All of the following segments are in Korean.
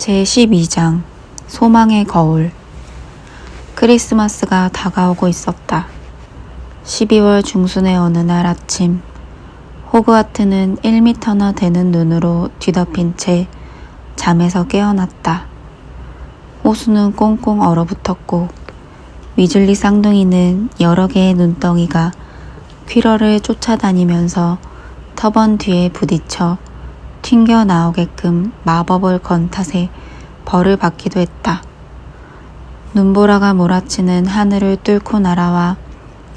제12장 소망의 거울. 크리스마스가 다가오고 있었다. 12월 중순의 어느 날 아침, 호그와트는 1미터나 되는 눈으로 뒤덮인 채 잠에서 깨어났다. 호수는 꽁꽁 얼어붙었고 위즐리 쌍둥이는 여러 개의 눈덩이가 퀴러를 쫓아다니면서 터번 뒤에 부딪혀 튕겨 나오게끔 마법을 건 탓에 벌을 받기도 했다. 눈보라가 몰아치는 하늘을 뚫고 날아와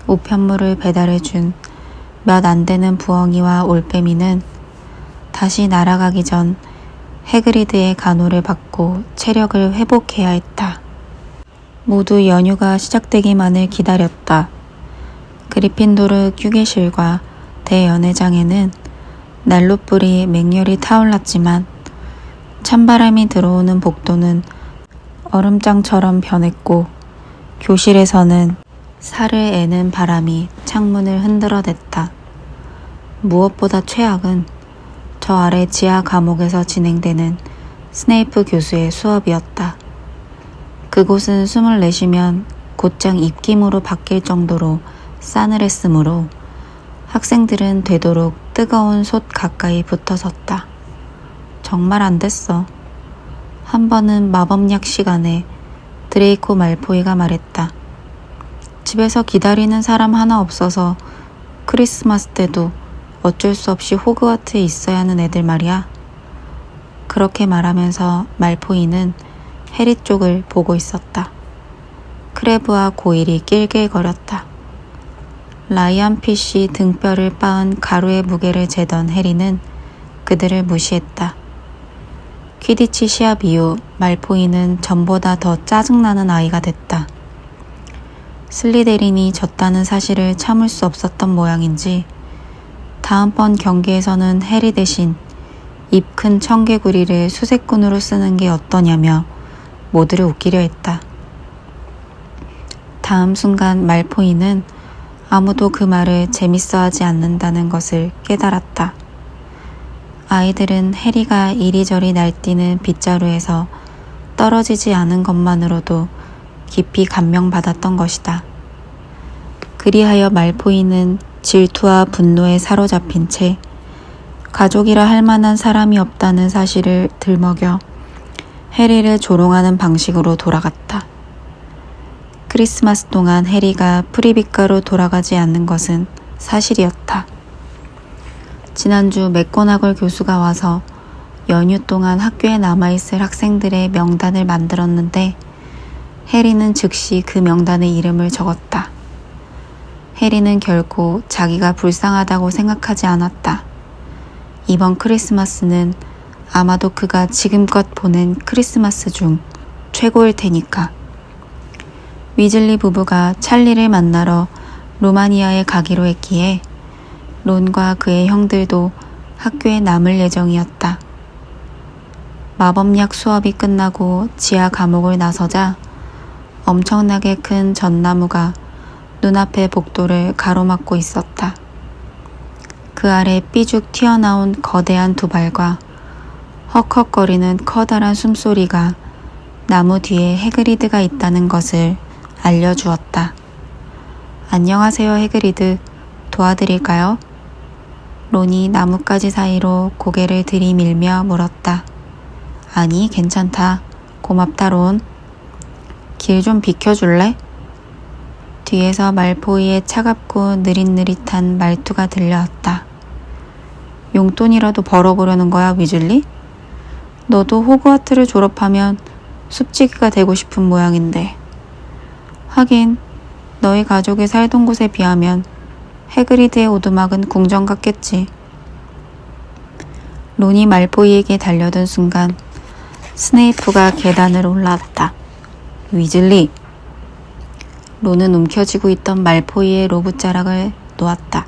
우편물을 배달해준 몇 안 되는 부엉이와 올빼미는 다시 날아가기 전 해그리드의 간호를 받고 체력을 회복해야 했다. 모두 연휴가 시작되기만을 기다렸다. 그리핀도르 휴게실과 대연회장에는 난로불이 맹렬히 타올랐지만 찬바람이 들어오는 복도는 얼음장처럼 변했고 교실에서는 살을 애는 바람이 창문을 흔들어댔다. 무엇보다 최악은 저 아래 지하 감옥에서 진행되는 스네이프 교수의 수업이었다. 그곳은 숨을 내쉬면 곧장 입김으로 바뀔 정도로 싸늘했으므로 학생들은 되도록 뜨거운 솥 가까이 붙어섰다. 정말 안 됐어. 한 번은 마법약 시간에 드레이코 말포이가 말했다. 집에서 기다리는 사람 하나 없어서 크리스마스 때도 어쩔 수 없이 호그와트에 있어야 하는 애들 말이야. 그렇게 말하면서 말포이는 해리 쪽을 보고 있었다. 크레브와 고일이 낄낄거렸다. 라이언 핏이 등뼈를 빻은 가루의 무게를 재던 해리는 그들을 무시했다. 퀴디치 시합 이후 말포이는 전보다 더 짜증나는 아이가 됐다. 슬리데린이 졌다는 사실을 참을 수 없었던 모양인지 다음번 경기에서는 해리 대신 입 큰 청개구리를 수색꾼으로 쓰는 게 어떠냐며 모두를 웃기려 했다. 다음 순간 말포이는 아무도 그 말을 재밌어하지 않는다는 것을 깨달았다. 아이들은 해리가 이리저리 날뛰는 빗자루에서 떨어지지 않은 것만으로도 깊이 감명받았던 것이다. 그리하여 말포이는 질투와 분노에 사로잡힌 채 가족이라 할 만한 사람이 없다는 사실을 들먹여 해리를 조롱하는 방식으로 돌아갔다. 크리스마스 동안 해리가 프리비가로 돌아가지 않는 것은 사실이었다. 지난주 맥고나걸 교수가 와서 연휴 동안 학교에 남아있을 학생들의 명단을 만들었는데 해리는 즉시 그 명단에 이름을 적었다. 해리는 결코 자기가 불쌍하다고 생각하지 않았다. 이번 크리스마스는 아마도 그가 지금껏 보낸 크리스마스 중 최고일 테니까. 위즐리 부부가 찰리를 만나러 루마니아에 가기로 했기에 론과 그의 형들도 학교에 남을 예정이었다. 마법약 수업이 끝나고 지하 감옥을 나서자 엄청나게 큰 전나무가 눈앞의 복도를 가로막고 있었다. 그 아래 삐죽 튀어나온 거대한 두 발과 헉헉거리는 커다란 숨소리가 나무 뒤에 해그리드가 있다는 것을 알려주었다. 안녕하세요, 해그리드. 도와드릴까요? 론이 나뭇가지 사이로 고개를 들이밀며 물었다. 아니, 괜찮다. 고맙다, 론. 길 좀 비켜줄래? 뒤에서 말포이의 차갑고 느릿느릿한 말투가 들려왔다. 용돈이라도 벌어보려는 거야, 위즐리? 너도 호그와트를 졸업하면 숲지기가 되고 싶은 모양인데. 하긴 너희 가족이 살던 곳에 비하면 해그리드의 오두막은 궁전 같겠지. 론이 말포이에게 달려든 순간 스네이프가 계단을 올라왔다. 위즐리! 론은 움켜쥐고 있던 말포이의 로봇자락을 놓았다.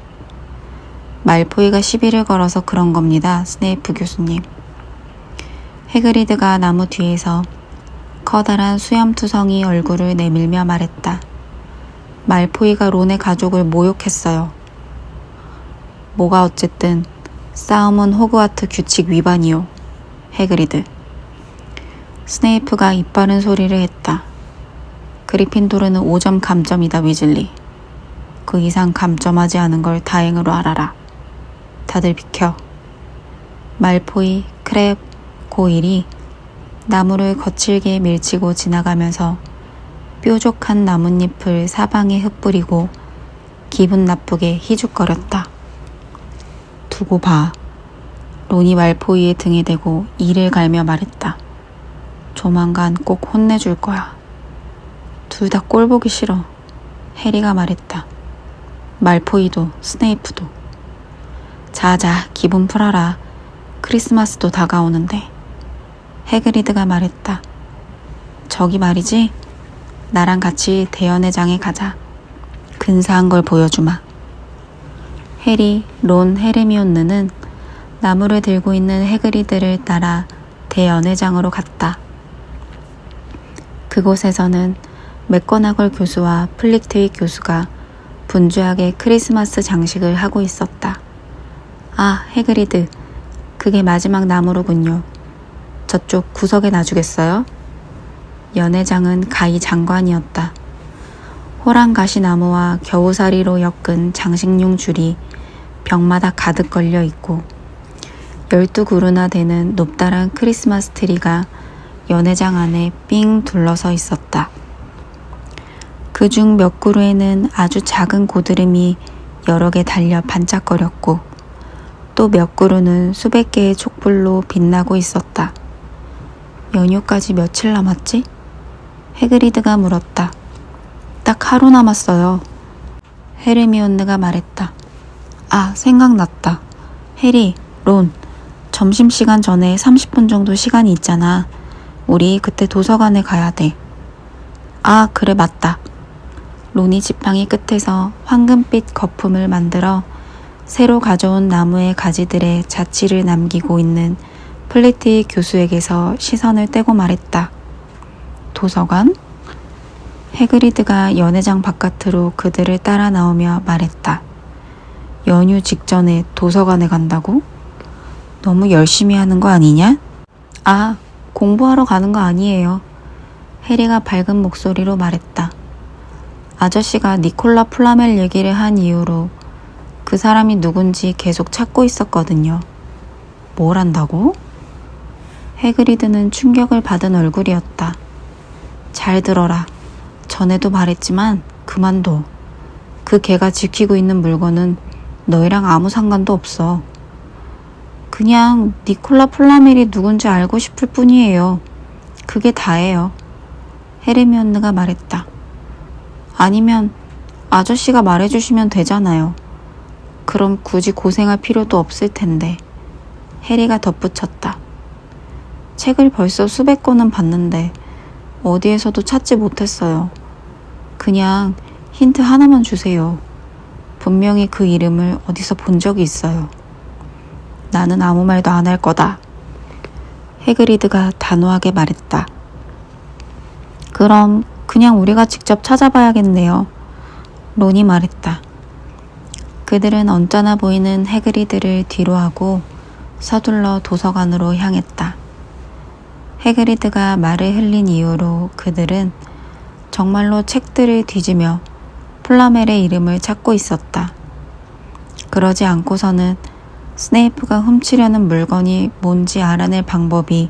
말포이가 시비를 걸어서 그런 겁니다, 스네이프 교수님. 해그리드가 나무 뒤에서 커다란 수염투성이 얼굴을 내밀며 말했다. 말포이가 론의 가족을 모욕했어요. 뭐가 어쨌든 싸움은 호그와트 규칙 위반이요. 해그리드. 스네이프가 입바른 소리를 했다. 그리핀도르는 5점 감점이다, 위즐리. 그 이상 감점하지 않은 걸 다행으로 알아라. 다들 비켜. 말포이, 크랩, 고일이 나무를 거칠게 밀치고 지나가면서 뾰족한 나뭇잎을 사방에 흩뿌리고 기분 나쁘게 희죽거렸다. 두고 봐. 론이 말포이의 등에 대고 이를 갈며 말했다. 조만간 꼭 혼내줄 거야. 둘 다 꼴 보기 싫어. 해리가 말했다. 말포이도 스네이프도. 자자, 기분 풀어라. 크리스마스도 다가오는데. 해그리드가 말했다. 저기 말이지. 나랑 같이 대연회장에 가자. 근사한 걸 보여주마. 해리, 론, 헤르미온느는 나무를 들고 있는 해그리드를 따라 대연회장으로 갔다. 그곳에서는 맥거나걸 교수와 플릭트윅 교수가 분주하게 크리스마스 장식을 하고 있었다. 아, 해그리드, 그게 마지막 나무로군요. 저쪽 구석에 놔주겠어요? 연회장은 가히 장관이었다. 호랑가시 나무와 겨우사리로 엮은 장식용 줄이 벽마다 가득 걸려 있고 12그루나 되는 높다란 크리스마스 트리가 연회장 안에 삥 둘러서 있었다. 그중 몇 그루에는 아주 작은 고드름이 여러 개 달려 반짝거렸고 또 몇 그루는 수백 개의 촛불로 빛나고 있었다. 연휴까지 며칠 남았지? 해그리드가 물었다. 딱 하루 남았어요. 헤르미온느가 말했다. 아, 생각났다. 해리, 론, 점심시간 전에 30분 정도 시간이 있잖아. 우리 그때 도서관에 가야 돼. 아, 그래, 맞다. 론이 지팡이 끝에서 황금빛 거품을 만들어 새로 가져온 나무의 가지들의 자취를 남기고 있는 플리트윅 교수에게서 시선을 떼고 말했다. 도서관? 해그리드가 연회장 바깥으로 그들을 따라 나오며 말했다. 연휴 직전에 도서관에 간다고? 너무 열심히 하는 거 아니냐? 아, 공부하러 가는 거 아니에요. 해리가 밝은 목소리로 말했다. 아저씨가 니콜라 플라멜 얘기를 한 이후로 그 사람이 누군지 계속 찾고 있었거든요. 뭘 한다고? 해그리드는 충격을 받은 얼굴이었다. 잘 들어라. 전에도 말했지만 그만둬. 그 개가 지키고 있는 물건은 너희랑 아무 상관도 없어. 그냥 니콜라 플라멜이 누군지 알고 싶을 뿐이에요. 그게 다예요. 헤르미온느가 말했다. 아니면 아저씨가 말해주시면 되잖아요. 그럼 굳이 고생할 필요도 없을 텐데. 해리가 덧붙였다. 책을 벌써 수백 권은 봤는데 어디에서도 찾지 못했어요. 그냥 힌트 하나만 주세요. 분명히 그 이름을 어디서 본 적이 있어요. 나는 아무 말도 안 할 거다. 해그리드가 단호하게 말했다. 그럼 그냥 우리가 직접 찾아봐야겠네요. 론이 말했다. 그들은 언짢아 보이는 해그리드를 뒤로하고 서둘러 도서관으로 향했다. 해그리드가 말을 흘린 이후로 그들은 정말로 책들을 뒤지며 플라멜의 이름을 찾고 있었다. 그러지 않고서는 스네이프가 훔치려는 물건이 뭔지 알아낼 방법이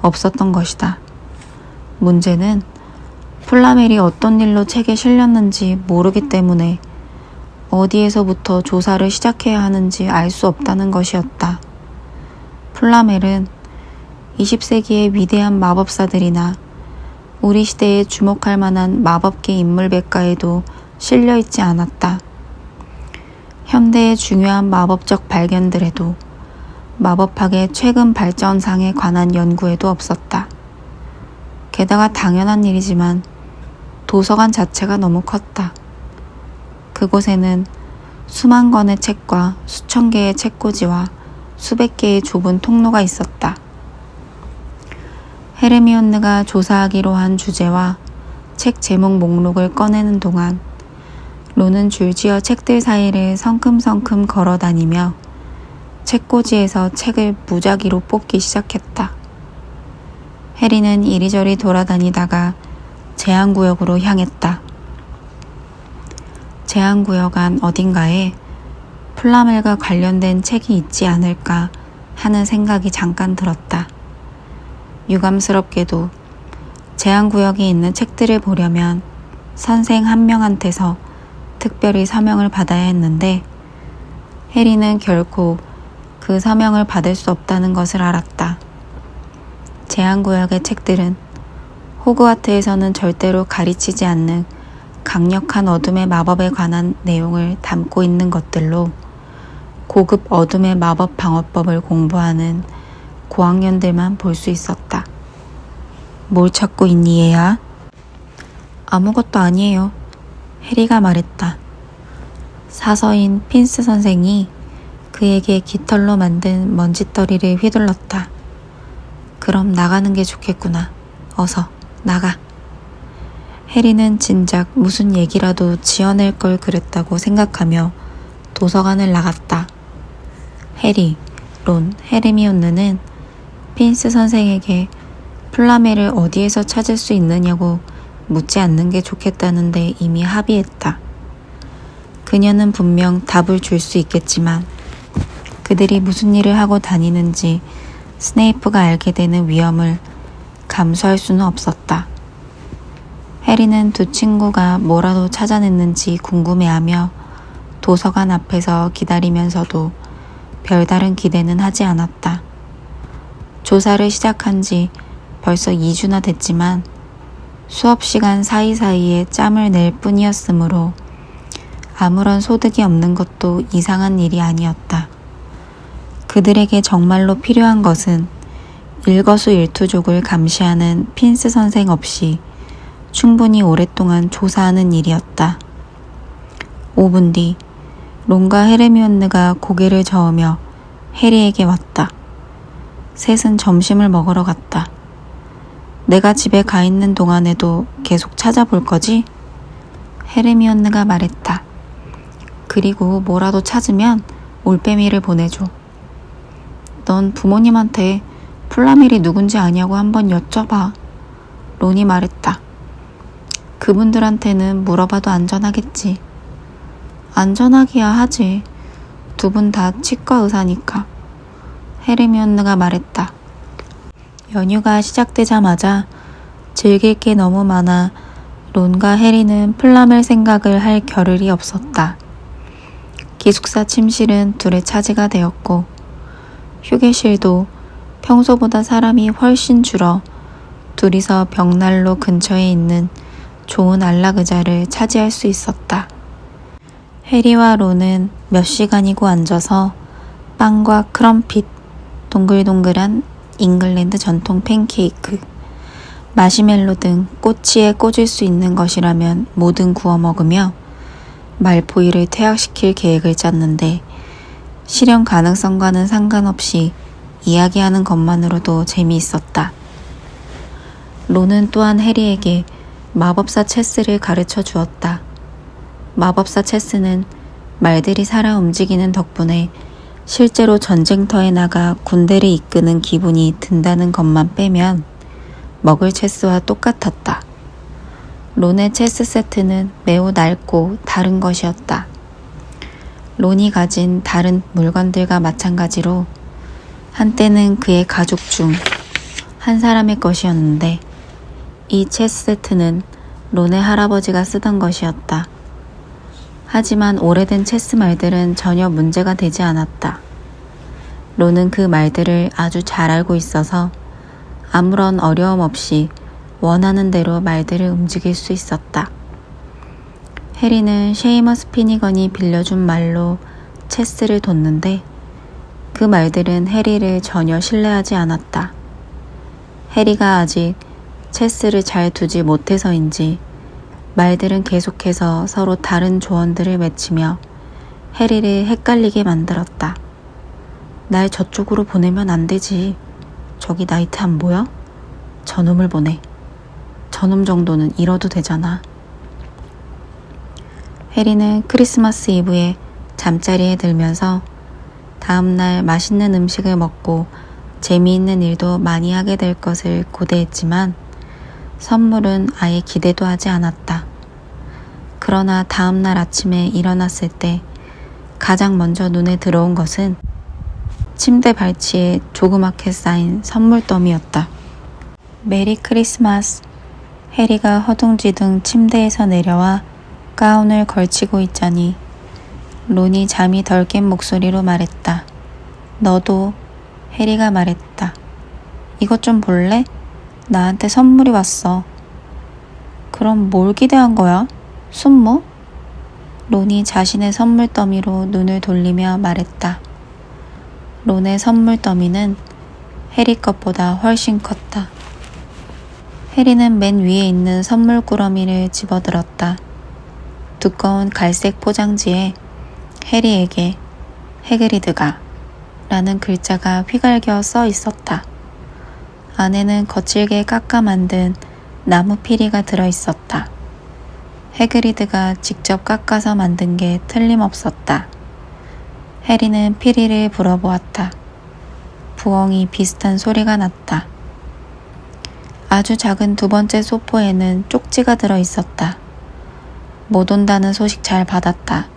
없었던 것이다. 문제는 플라멜이 어떤 일로 책에 실렸는지 모르기 때문에 어디에서부터 조사를 시작해야 하는지 알 수 없다는 것이었다. 플라멜은 20세기의 위대한 마법사들이나 우리 시대에 주목할 만한 마법계 인물백과에도 실려있지 않았다. 현대의 중요한 마법적 발견들에도 마법학의 최근 발전상에 관한 연구에도 없었다. 게다가 당연한 일이지만 도서관 자체가 너무 컸다. 그곳에는 수만 권의 책과 수천 개의 책꽂이와 수백 개의 좁은 통로가 있었다. 헤르미온느가 조사하기로 한 주제와 책 제목 목록을 꺼내는 동안 론은 줄지어 책들 사이를 성큼성큼 걸어다니며 책꽂이에서 책을 무작위로 뽑기 시작했다. 해리는 이리저리 돌아다니다가 제한구역으로 향했다. 제한구역 안 어딘가에 플라멜과 관련된 책이 있지 않을까 하는 생각이 잠깐 들었다. 유감스럽게도 제한구역에 있는 책들을 보려면 선생 한 명한테서 특별히 서명을 받아야 했는데 해리는 결코 그 서명을 받을 수 없다는 것을 알았다. 제한구역의 책들은 호그와트에서는 절대로 가르치지 않는 강력한 어둠의 마법에 관한 내용을 담고 있는 것들로 고급 어둠의 마법 방어법을 공부하는 고학년들만 볼 수 있었다. 뭘 찾고 있니 얘야? 아무것도 아니에요. 해리가 말했다. 사서인 핀스 선생이 그에게 깃털로 만든 먼지떨이를 휘둘렀다. 그럼 나가는 게 좋겠구나. 어서 나가. 해리는 진작 무슨 얘기라도 지어낼 걸 그랬다고 생각하며 도서관을 나갔다. 해리, 론, 헤르미온느는 핀스 선생에게 플라멜을 어디에서 찾을 수 있느냐고 묻지 않는 게 좋겠다는데 이미 합의했다. 그녀는 분명 답을 줄 수 있겠지만 그들이 무슨 일을 하고 다니는지 스네이프가 알게 되는 위험을 감수할 수는 없었다. 해리는 두 친구가 뭐라도 찾아냈는지 궁금해하며 도서관 앞에서 기다리면서도 별다른 기대는 하지 않았다. 조사를 시작한 지 벌써 2주나 됐지만 수업 시간 사이사이에 짬을 낼 뿐이었으므로 아무런 소득이 없는 것도 이상한 일이 아니었다. 그들에게 정말로 필요한 것은 일거수일투족을 감시하는 핀스 선생 없이 충분히 오랫동안 조사하는 일이었다. 5분 뒤 론과 헤르미온느가 고개를 저으며 해리에게 왔다. 셋은 점심을 먹으러 갔다. 내가 집에 가 있는 동안에도 계속 찾아볼 거지? 헤르미온느가 말했다. 그리고 뭐라도 찾으면 올빼미를 보내줘. 넌 부모님한테 플라멜이 누군지 아냐고 한번 여쭤봐. 론이 말했다. 그분들한테는 물어봐도 안전하겠지. 안전하기야 하지. 두 분 다 치과 의사니까. 헤르미온느가 말했다. 연휴가 시작되자마자 즐길 게 너무 많아 론과 해리는 플라멜 생각을 할 겨를이 없었다. 기숙사 침실은 둘의 차지가 되었고 휴게실도 평소보다 사람이 훨씬 줄어 둘이서 벽난로 근처에 있는 좋은 안락의자를 차지할 수 있었다. 해리와 론은 몇 시간이고 앉아서 빵과 크럼핏, 동글동글한 잉글랜드 전통 팬케이크, 마시멜로 등 꼬치에 꽂을 수 있는 것이라면 뭐든 구워 먹으며 말포이를 퇴학시킬 계획을 짰는데 실현 가능성과는 상관없이 이야기하는 것만으로도 재미있었다. 론은 또한 해리에게 마법사 체스를 가르쳐 주었다. 마법사 체스는 말들이 살아 움직이는 덕분에 실제로 전쟁터에 나가 군대를 이끄는 기분이 든다는 것만 빼면 먹을 체스와 똑같았다. 론의 체스 세트는 매우 낡고 다른 것이었다. 론이 가진 다른 물건들과 마찬가지로 한때는 그의 가족 중 한 사람의 것이었는데 이 체스 세트는 론의 할아버지가 쓰던 것이었다. 하지만 오래된 체스 말들은 전혀 문제가 되지 않았다. 론은 그 말들을 아주 잘 알고 있어서 아무런 어려움 없이 원하는 대로 말들을 움직일 수 있었다. 해리는 셰이머스 피니건이 빌려준 말로 체스를 뒀는데 그 말들은 해리를 전혀 신뢰하지 않았다. 해리가 아직 체스를 잘 두지 못해서인지 말들은 계속해서 서로 다른 조언들을 맺히며 해리를 헷갈리게 만들었다. 날 저쪽으로 보내면 안 되지. 저기 나이트 안 보여? 저놈을 보내. 저놈 정도는 잃어도 되잖아. 해리는 크리스마스 이브에 잠자리에 들면서 다음날 맛있는 음식을 먹고 재미있는 일도 많이 하게 될 것을 고대했지만 선물은 아예 기대도 하지 않았다. 그러나 다음날 아침에 일어났을 때 가장 먼저 눈에 들어온 것은 침대 발치에 조그맣게 쌓인 선물 더미였다. 메리 크리스마스. 해리가 허둥지둥 침대에서 내려와 가운을 걸치고 있자니 론이 잠이 덜 깬 목소리로 말했다. 너도. 해리가 말했다. 이것 좀 볼래? 나한테 선물이 왔어. 그럼 뭘 기대한 거야? 순모? 론이 자신의 선물 더미로 눈을 돌리며 말했다. 론의 선물 더미는 해리 것보다 훨씬 컸다. 해리는 맨 위에 있는 선물 꾸러미를 집어들었다. 두꺼운 갈색 포장지에 해리에게 해그리드가 라는 글자가 휘갈겨 써 있었다. 안에는 거칠게 깎아 만든 나무 피리가 들어있었다. 해그리드가 직접 깎아서 만든 게 틀림없었다. 해리는 피리를 불어보았다. 부엉이 비슷한 소리가 났다. 아주 작은 두 번째 소포에는 쪽지가 들어있었다. 못 온다는 소식 잘 받았다.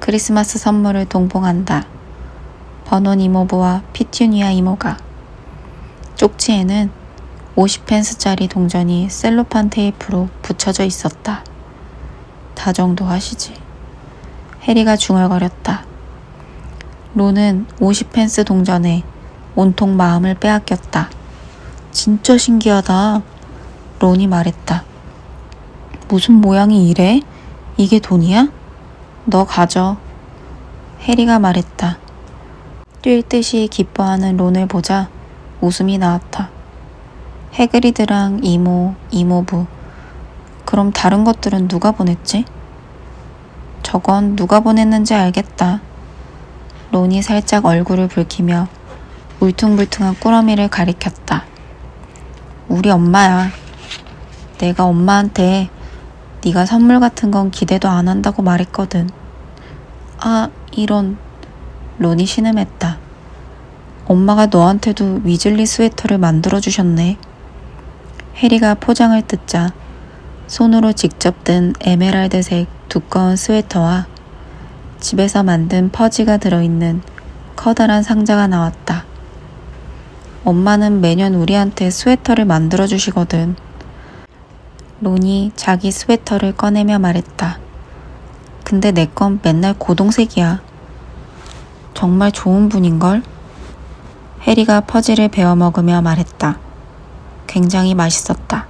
크리스마스 선물을 동봉한다. 버논 이모부와 피튜니아 이모가. 쪽지에는 50펜스짜리 동전이 셀로판 테이프로 붙여져 있었다. 다정도 하시지. 해리가 중얼거렸다. 론은 50펜스 동전에 온통 마음을 빼앗겼다. 진짜 신기하다. 론이 말했다. 무슨 모양이 이래? 이게 돈이야? 너 가져. 해리가 말했다. 뛸 듯이 기뻐하는 론을 보자 웃음이 나왔다. 해그리드랑 이모, 이모부. 그럼 다른 것들은 누가 보냈지? 저건 누가 보냈는지 알겠다. 론이 살짝 얼굴을 붉히며 울퉁불퉁한 꾸러미를 가리켰다. 우리 엄마야. 내가 엄마한테 네가 선물 같은 건 기대도 안 한다고 말했거든. 아, 이런. 론이 신음했다. 엄마가 너한테도 위즐리 스웨터를 만들어주셨네. 해리가 포장을 뜯자 손으로 직접 든 에메랄드색 두꺼운 스웨터와 집에서 만든 퍼지가 들어있는 커다란 상자가 나왔다. 엄마는 매년 우리한테 스웨터를 만들어주시거든. 론이 자기 스웨터를 꺼내며 말했다. 근데 내 건 맨날 고동색이야. 정말 좋은 분인걸? 해리가 퍼지를 베어 먹으며 말했다. 굉장히 맛있었다.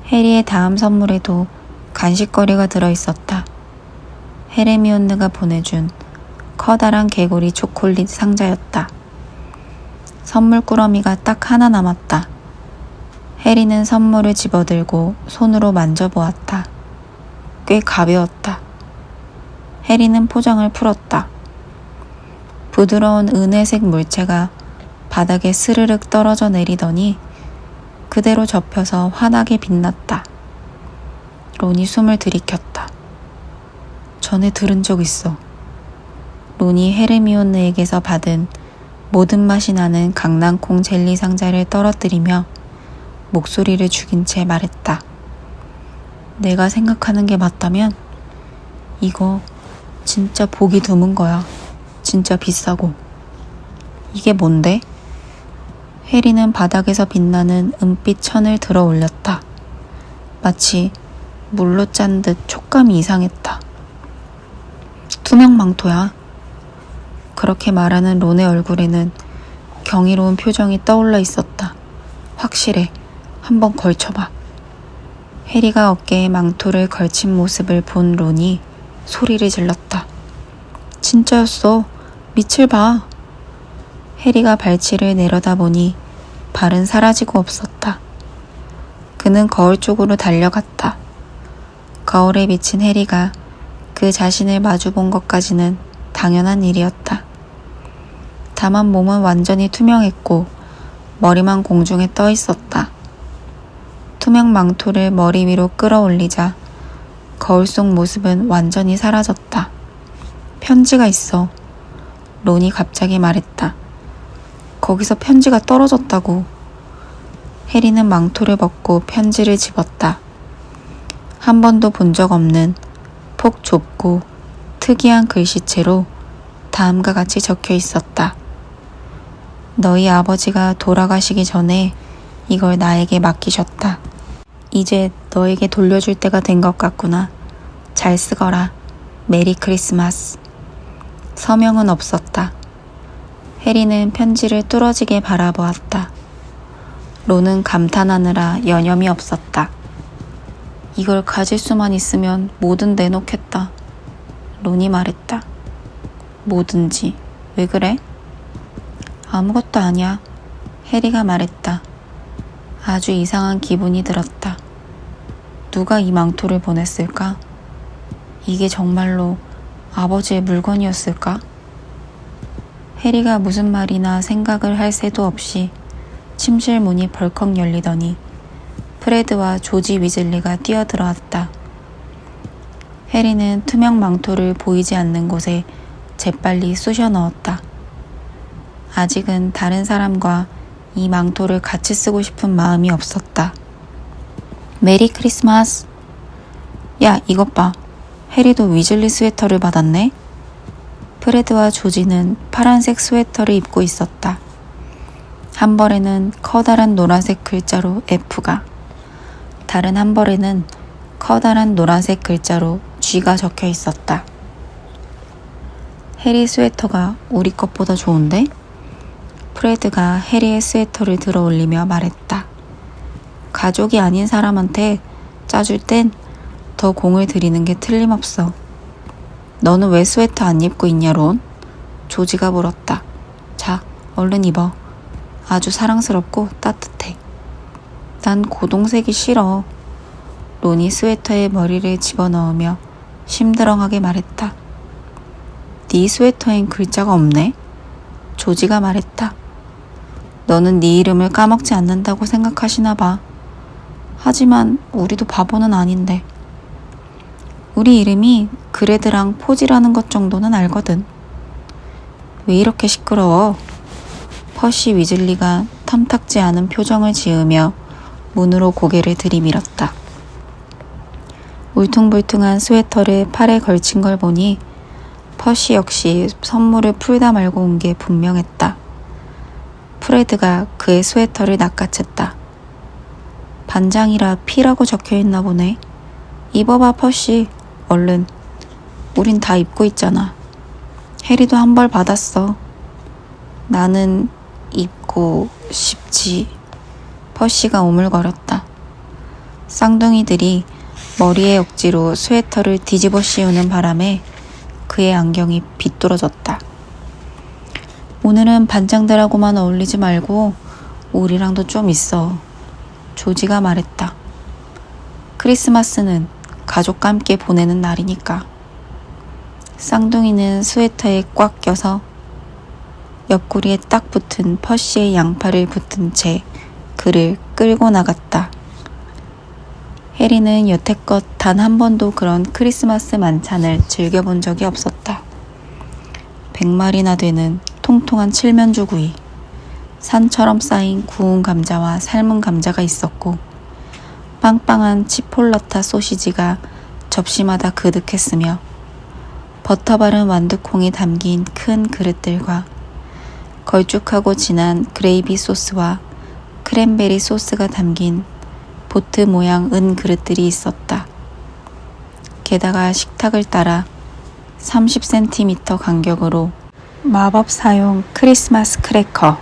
해리의 다음 선물에도 간식거리가 들어있었다. 헤르미온느가 보내준 커다란 개구리 초콜릿 상자였다. 선물 꾸러미가 딱 하나 남았다. 해리는 선물을 집어들고 손으로 만져보았다. 꽤 가벼웠다. 해리는 포장을 풀었다. 부드러운 은회색 물체가 바닥에 스르륵 떨어져 내리더니 그대로 접혀서 환하게 빛났다. 론이 숨을 들이켰다. 전에 들은 적 있어. 론이 헤르미온느에게서 받은 모든 맛이 나는 강낭콩 젤리 상자를 떨어뜨리며 목소리를 죽인 채 말했다. 내가 생각하는 게 맞다면 이거 진짜 보기 드문 거야. 진짜 비싸고. 이게 뭔데? 해리는 바닥에서 빛나는 은빛 천을 들어 올렸다. 마치 물로 짠 듯 촉감이 이상했다. 투명 망토야. 그렇게 말하는 론의 얼굴에는 경이로운 표정이 떠올라 있었다. 확실해. 한번 걸쳐봐. 해리가 어깨에 망토를 걸친 모습을 본 론이 소리를 질렀다. 진짜였어. 밑을 봐. 해리가 발치를 내려다보니 발은 사라지고 없었다. 그는 거울 쪽으로 달려갔다. 거울에 비친 해리가 그 자신을 마주본 것까지는 당연한 일이었다. 다만 몸은 완전히 투명했고 머리만 공중에 떠 있었다. 투명 망토를 머리 위로 끌어올리자 거울 속 모습은 완전히 사라졌다. 편지가 있어. 론이 갑자기 말했다. 거기서 편지가 떨어졌다고. 해리는 망토를 벗고 편지를 집었다. 한 번도 본 적 없는 폭 좁고 특이한 글씨체로 다음과 같이 적혀 있었다. 너희 아버지가 돌아가시기 전에 이걸 나에게 맡기셨다. 이제 너에게 돌려줄 때가 된 것 같구나. 잘 쓰거라. 메리 크리스마스. 서명은 없었다. 해리는 편지를 뚫어지게 바라보았다. 론은 감탄하느라 여념이 없었다. 이걸 가질 수만 있으면 뭐든 내놓겠다. 론이 말했다. 뭐든지. 왜 그래? 아무것도 아니야. 해리가 말했다. 아주 이상한 기분이 들었다. 누가 이 망토를 보냈을까? 이게 정말로 아버지의 물건이었을까? 해리가 무슨 말이나 생각을 할 새도 없이 침실 문이 벌컥 열리더니 프레드와 조지 위즐리가 뛰어들어왔다. 해리는 투명 망토를 보이지 않는 곳에 재빨리 쑤셔 넣었다. 아직은 다른 사람과 이 망토를 같이 쓰고 싶은 마음이 없었다. 메리 크리스마스. 야, 이것 봐. 해리도 위즐리 스웨터를 받았네. 프레드와 조지는 파란색 스웨터를 입고 있었다. 한 벌에는 커다란 노란색 글자로 F가, 다른 한 벌에는 커다란 노란색 글자로 G가 적혀 있었다. 해리 스웨터가 우리 것보다 좋은데? 프레드가 해리의 스웨터를 들어 올리며 말했다. 가족이 아닌 사람한테 짜줄 땐 더 공을 들이는 게 틀림없어. 너는 왜 스웨터 안 입고 있냐, 론? 조지가 물었다. 자, 얼른 입어. 아주 사랑스럽고 따뜻해. 난 고동색이 싫어. 론이 스웨터에 머리를 집어넣으며 심드렁하게 말했다. 네 스웨터엔 글자가 없네? 조지가 말했다. 너는 네 이름을 까먹지 않는다고 생각하시나 봐. 하지만 우리도 바보는 아닌데. 우리 이름이 그레드랑 포지라는 것 정도는 알거든. 왜 이렇게 시끄러워? 퍼시 위즐리가 탐탁지 않은 표정을 지으며 문으로 고개를 들이밀었다. 울퉁불퉁한 스웨터를 팔에 걸친 걸 보니 퍼시 역시 선물을 풀다 말고 온 게 분명했다. 프레드가 그의 스웨터를 낚아챘다. 반장이라 P라고 적혀있나 보네. 입어봐, 퍼시. 얼른. 우린 다 입고 있잖아. 해리도 한 벌 받았어. 나는 입고 싶지. 퍼시가 오물거렸다. 쌍둥이들이 머리에 억지로 스웨터를 뒤집어 씌우는 바람에 그의 안경이 비뚤어졌다. 오늘은 반장들하고만 어울리지 말고 우리랑도 좀 있어. 조지가 말했다. 크리스마스는 가족과 함께 보내는 날이니까. 쌍둥이는 스웨터에 꽉 껴서 옆구리에 딱 붙은 퍼시의 양팔을 붙은 채 그를 끌고 나갔다. 해리는 여태껏 단 한 번도 그런 크리스마스 만찬을 즐겨본 적이 없었다. 100마리나 되는 통통한 칠면조구이, 산처럼 쌓인 구운 감자와 삶은 감자가 있었고 빵빵한 치폴라타 소시지가 접시마다 그득했으며 버터 바른 완두콩이 담긴 큰 그릇들과 걸쭉하고 진한 그레이비 소스와 크랜베리 소스가 담긴 보트 모양 은 그릇들이 있었다. 게다가 식탁을 따라 30cm 간격으로 마법 사용 크리스마스 크래커.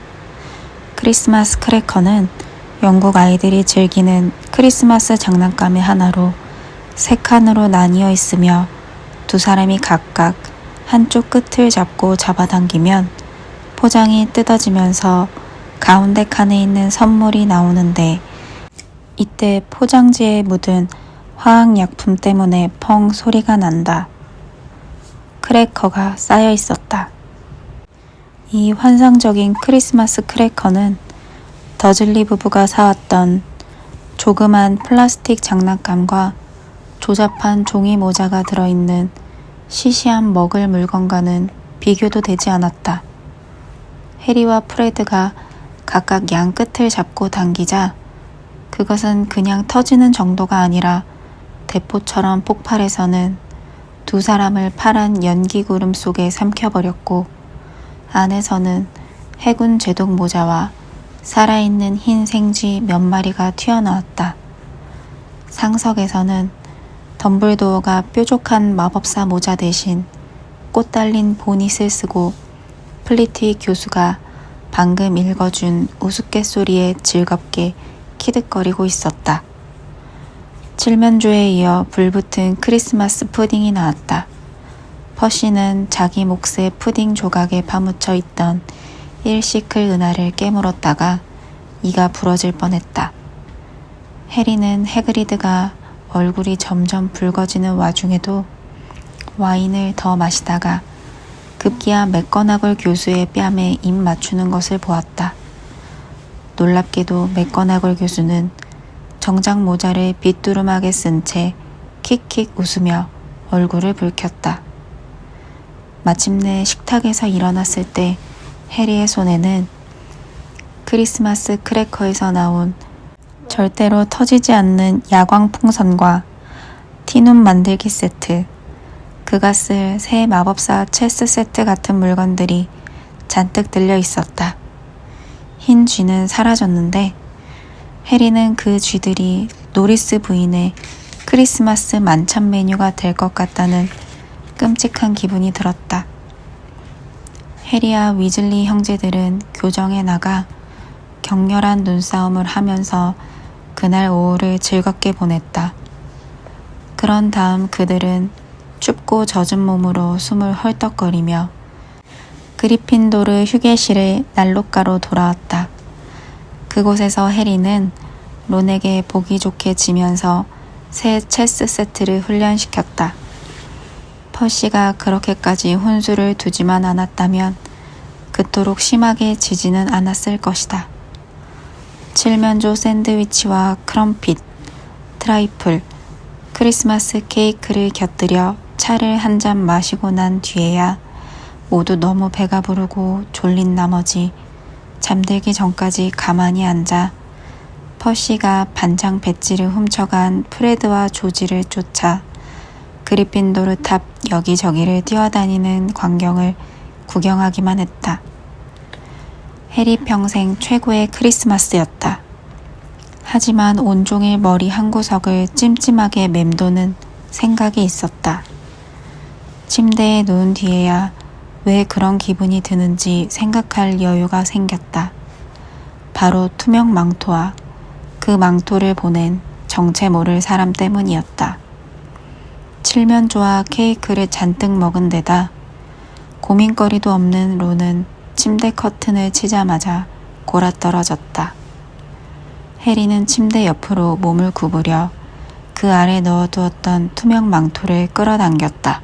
크리스마스 크래커는 영국 아이들이 즐기는 크리스마스 장난감의 하나로 3칸으로 나뉘어 있으며 두 사람이 각각 한쪽 끝을 잡고 잡아당기면 포장이 뜯어지면서 가운데 칸에 있는 선물이 나오는데 이때 포장지에 묻은 화학약품 때문에 펑 소리가 난다. 크래커가 쌓여 있었다. 이 환상적인 크리스마스 크래커는 더즐리 부부가 사왔던 조그만 플라스틱 장난감과 조잡한 종이 모자가 들어있는 시시한 먹을 물건과는 비교도 되지 않았다. 해리와 프레드가 각각 양 끝을 잡고 당기자 그것은 그냥 터지는 정도가 아니라 대포처럼 폭발해서는 두 사람을 파란 연기 구름 속에 삼켜버렸고 안에서는 해군 제독 모자와 살아있는 흰 생쥐 몇 마리가 튀어나왔다. 상석에서는 덤블도어가 뾰족한 마법사 모자 대신 꽃 달린 보닛을 쓰고 플리트윅 교수가 방금 읽어준 우스갯소리에 즐겁게 키득거리고 있었다. 칠면조에 이어 불붙은 크리스마스 푸딩이 나왔다. 퍼시는 자기 몫의 푸딩 조각에 파묻혀 있던 1시클 은하를 깨물었다가 이가 부러질 뻔했다. 해리는 해그리드가 얼굴이 점점 붉어지는 와중에도 와인을 더 마시다가 급기야 맥거나걸 교수의 뺨에 입 맞추는 것을 보았다. 놀랍게도 맥거나걸 교수는 정장 모자를 빗두루마게 쓴 채 킥킥 웃으며 얼굴을 붉혔다. 마침내 식탁에서 일어났을 때 해리의 손에는 크리스마스 크래커에서 나온 절대로 터지지 않는 야광 풍선과 티눈 만들기 세트, 그가 쓸 새 마법사 체스 세트 같은 물건들이 잔뜩 들려 있었다. 흰 쥐는 사라졌는데 해리는 그 쥐들이 노리스 부인의 크리스마스 만찬 메뉴가 될 것 같다는 끔찍한 기분이 들었다. 해리와 위즐리 형제들은 교정에 나가 격렬한 눈싸움을 하면서 그날 오후를 즐겁게 보냈다. 그런 다음 그들은 춥고 젖은 몸으로 숨을 헐떡거리며 그리핀도르 휴게실의 난로가로 돌아왔다. 그곳에서 해리는 론에게 보기 좋게 지면서 새 체스 세트를 훈련시켰다. 퍼시가 그렇게까지 혼수를 두지만 않았다면 그토록 심하게 지지는 않았을 것이다. 칠면조 샌드위치와 크럼핏, 트라이플, 크리스마스 케이크를 곁들여 차를 한 잔 마시고 난 뒤에야 모두 너무 배가 부르고 졸린 나머지 잠들기 전까지 가만히 앉아 퍼시가 반장 배지를 훔쳐간 프레드와 조지를 쫓아 그리핀도르 탑 여기저기를 뛰어다니는 광경을 구경하기만 했다. 해리 평생 최고의 크리스마스였다. 하지만 온종일 머리 한 구석을 찜찜하게 맴도는 생각이 있었다. 침대에 누운 뒤에야 왜 그런 기분이 드는지 생각할 여유가 생겼다. 바로 투명 망토와 그 망토를 보낸 정체 모를 사람 때문이었다. 칠면조와 케이크를 잔뜩 먹은 데다 고민거리도 없는 론은 침대 커튼을 치자마자 골아떨어졌다. 해리는 침대 옆으로 몸을 구부려 그 아래 넣어두었던 투명 망토를 끌어당겼다.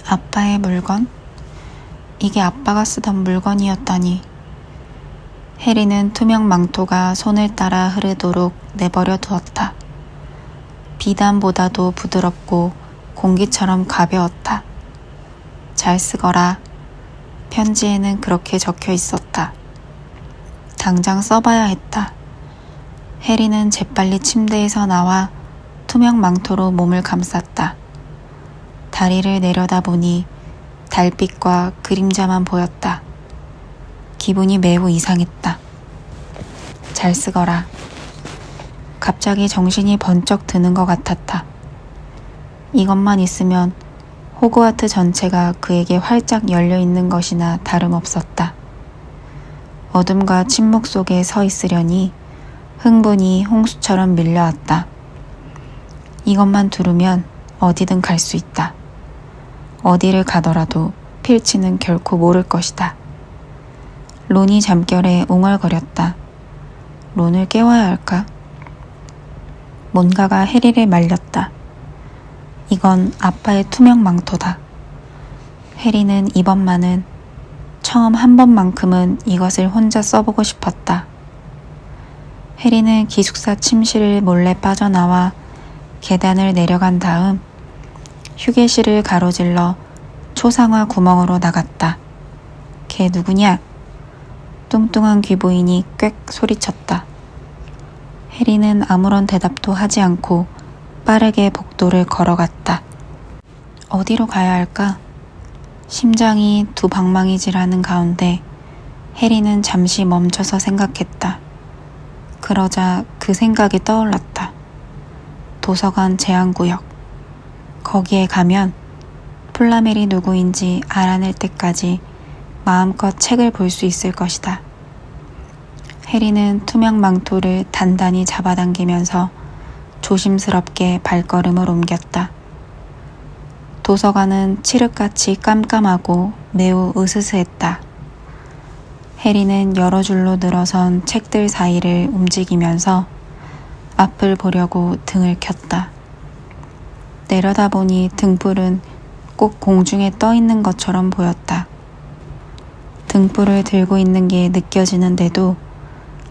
아빠의 물건? 이게 아빠가 쓰던 물건이었다니. 해리는 투명 망토가 손을 따라 흐르도록 내버려 두었다. 비단보다도 부드럽고 공기처럼 가벼웠다. 잘 쓰거라. 편지에는 그렇게 적혀 있었다. 당장 써봐야 했다. 해리는 재빨리 침대에서 나와 투명 망토로 몸을 감쌌다. 다리를 내려다보니 달빛과 그림자만 보였다. 기분이 매우 이상했다. 잘 쓰거라. 갑자기 정신이 번쩍 드는 것 같았다. 이것만 있으면 호그와트 전체가 그에게 활짝 열려있는 것이나 다름없었다. 어둠과 침묵 속에 서 있으려니 흥분이 홍수처럼 밀려왔다. 이것만 두르면 어디든 갈 수 있다. 어디를 가더라도 필치는 결코 모를 것이다. 론이 잠결에 웅얼거렸다. 론을 깨워야 할까? 뭔가가 해리를 말렸다. 이건 아빠의 투명 망토다. 해리는 이번만은 처음 한 번만큼은 이것을 혼자 써보고 싶었다. 해리는 기숙사 침실을 몰래 빠져나와 계단을 내려간 다음 휴게실을 가로질러 초상화 구멍으로 나갔다. 걔 누구냐? 뚱뚱한 귀부인이 꽥 소리쳤다. 해리는 아무런 대답도 하지 않고 빠르게 복도를 걸어갔다. 어디로 가야 할까? 심장이 두 방망이질하는 가운데 해리는 잠시 멈춰서 생각했다. 그러자 그 생각이 떠올랐다. 도서관 제한구역. 거기에 가면 플라멜이 누구인지 알아낼 때까지 마음껏 책을 볼 수 있을 것이다. 해리는 투명 망토를 단단히 잡아당기면서 조심스럽게 발걸음을 옮겼다. 도서관은 칠흑같이 깜깜하고 매우 으스스했다. 해리는 여러 줄로 늘어선 책들 사이를 움직이면서 앞을 보려고 등을 켰다. 내려다보니 등불은 꼭 공중에 떠 있는 것처럼 보였다. 등불을 들고 있는 게 느껴지는데도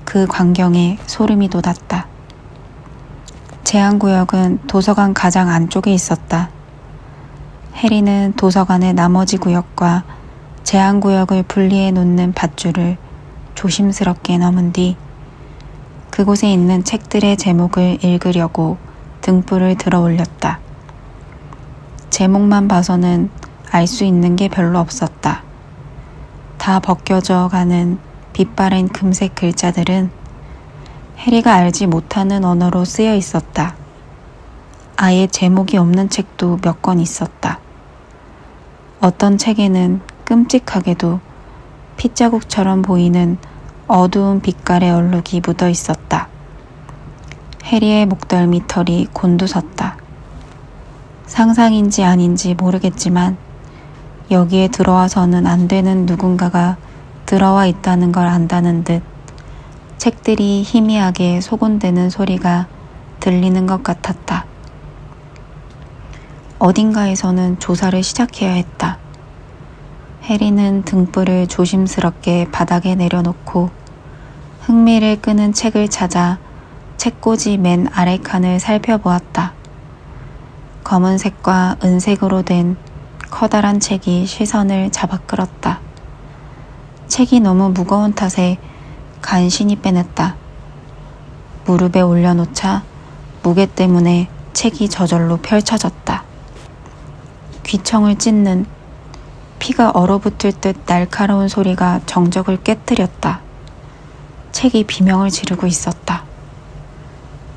그 광경에 소름이 돋았다. 제한구역은 도서관 가장 안쪽에 있었다. 해리는 도서관의 나머지 구역과 제한구역을 분리해 놓는 밧줄을 조심스럽게 넘은 뒤 그곳에 있는 책들의 제목을 읽으려고 등불을 들어 올렸다. 제목만 봐서는 알 수 있는 게 별로 없었다. 다 벗겨져 가는 빛바랜 금색 글자들은 해리가 알지 못하는 언어로 쓰여 있었다. 아예 제목이 없는 책도 몇 권 있었다. 어떤 책에는 끔찍하게도 핏자국처럼 보이는 어두운 빛깔의 얼룩이 묻어 있었다. 해리의 목덜미 털이 곤두섰다. 상상인지 아닌지 모르겠지만 여기에 들어와서는 안 되는 누군가가 들어와 있다는 걸 안다는 듯 책들이 희미하게 소곤대는 소리가 들리는 것 같았다. 어딘가에서는 조사를 시작해야 했다. 해리는 등불을 조심스럽게 바닥에 내려놓고 흥미를 끄는 책을 찾아 책꽂이 맨 아래 칸을 살펴보았다. 검은색과 은색으로 된 커다란 책이 시선을 잡아끌었다. 책이 너무 무거운 탓에 간신히 빼냈다. 무릎에 올려놓자 무게 때문에 책이 저절로 펼쳐졌다. 귀청을 찢는 피가 얼어붙을 듯 날카로운 소리가 정적을 깨뜨렸다. 책이 비명을 지르고 있었다.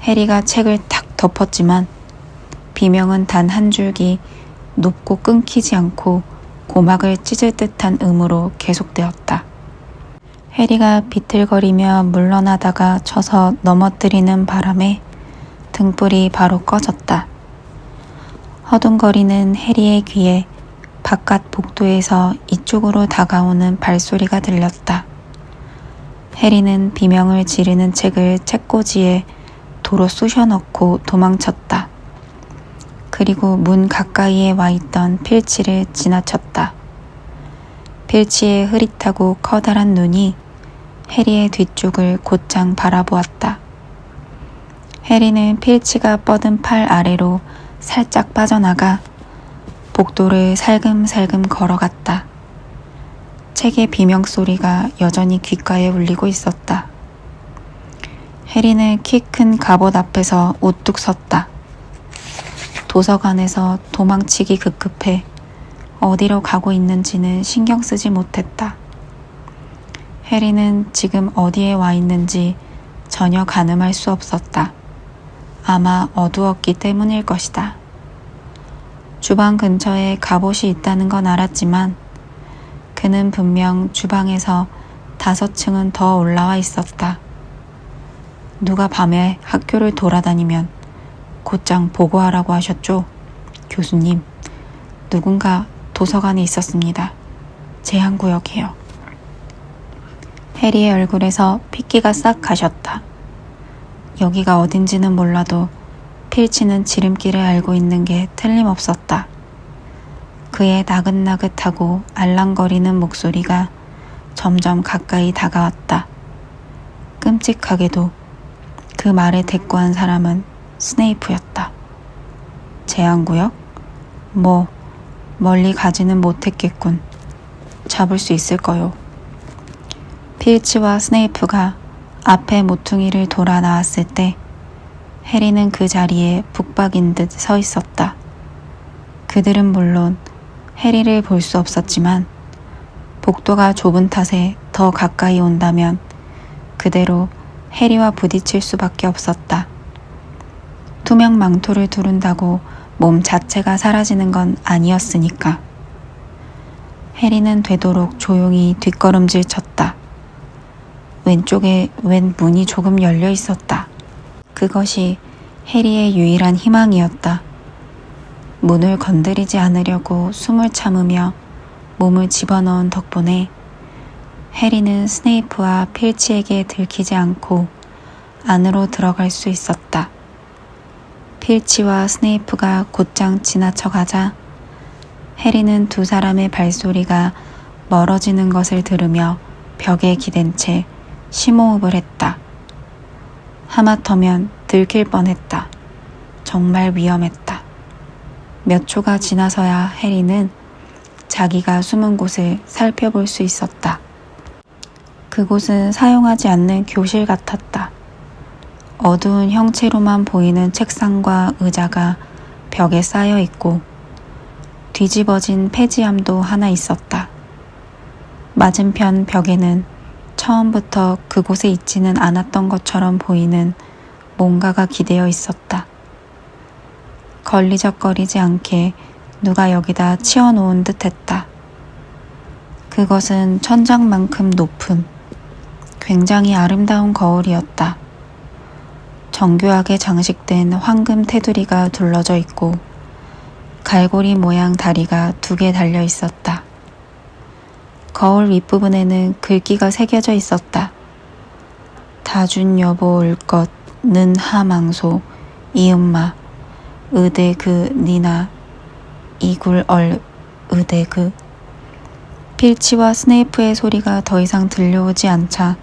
해리가 책을 탁 덮었지만 비명은 단 한 줄기 높고 끊기지 않고 고막을 찢을 듯한 음으로 계속되었다. 해리가 비틀거리며 물러나다가 쳐서 넘어뜨리는 바람에 등불이 바로 꺼졌다. 허둥거리는 해리의 귀에 바깥 복도에서 이쪽으로 다가오는 발소리가 들렸다. 해리는 비명을 지르는 책을 책꽂이에 도로 쑤셔넣고 도망쳤다. 그리고 문 가까이에 와 있던 필치를 지나쳤다. 필치의 흐릿하고 커다란 눈이 해리의 뒤쪽을 곧장 바라보았다. 해리는 필치가 뻗은 팔 아래로 살짝 빠져나가 복도를 살금살금 걸어갔다. 책의 비명소리가 여전히 귓가에 울리고 있었다. 해리는 키 큰 갑옷 앞에서 우뚝 섰다. 도서관에서 도망치기 급급해 어디로 가고 있는지는 신경 쓰지 못했다. 해리는 지금 어디에 와 있는지 전혀 가늠할 수 없었다. 아마 어두웠기 때문일 것이다. 주방 근처에 갑옷이 있다는 건 알았지만 그는 분명 주방에서 5층은 더 올라와 있었다. 누가 밤에 학교를 돌아다니면 곧장 보고하라고 하셨죠? 교수님, 누군가 도서관에 있었습니다. 제한구역이요. 해리의 얼굴에서 핏기가 싹 가셨다. 여기가 어딘지는 몰라도 필치는 지름길을 알고 있는 게 틀림없었다. 그의 나긋나긋하고 알랑거리는 목소리가 점점 가까이 다가왔다. 끔찍하게도 그 말에 대꾸한 사람은 스네이프였다. 제한구역? 멀리 가지는 못했겠군. 잡을 수 있을 거요. 필치와 스네이프가 앞에 모퉁이를 돌아 나왔을 때 해리는 그 자리에 북박인 듯 서 있었다. 그들은 물론 해리를 볼 수 없었지만 복도가 좁은 탓에 더 가까이 온다면 그대로 해리와 부딪힐 수밖에 없었다. 투명 망토를 두른다고 몸 자체가 사라지는 건 아니었으니까. 해리는 되도록 조용히 뒷걸음질 쳤다. 왼쪽에 웬 문이 조금 열려 있었다. 그것이 해리의 유일한 희망이었다. 문을 건드리지 않으려고 숨을 참으며 몸을 집어넣은 덕분에 해리는 스네이프와 필치에게 들키지 않고 안으로 들어갈 수 있었다. 필치와 스네이프가 곧장 지나쳐가자 해리는 두 사람의 발소리가 멀어지는 것을 들으며 벽에 기댄 채 심호흡을 했다. 하마터면 들킬 뻔했다. 정말 위험했다. 몇 초가 지나서야 해리는 자기가 숨은 곳을 살펴볼 수 있었다. 그곳은 사용하지 않는 교실 같았다. 어두운 형체로만 보이는 책상과 의자가 벽에 쌓여 있고 뒤집어진 폐지함도 하나 있었다. 맞은편 벽에는 처음부터 그곳에 있지는 않았던 것처럼 보이는 뭔가가 기대어 있었다. 걸리적거리지 않게 누가 여기다 치워놓은 듯했다. 그것은 천장만큼 높은 굉장히 아름다운 거울이었다. 정교하게 장식된 황금 테두리가 둘러져 있고 갈고리 모양 다리가 2개 달려 있었다. 거울 윗부분에는 글귀가 새겨져 있었다. 다준 여보 올 것 는 하망소 이음마 의대그 니나 이굴 얼 의대그. 필치와 스네이프의 소리가 더 이상 들려오지 않자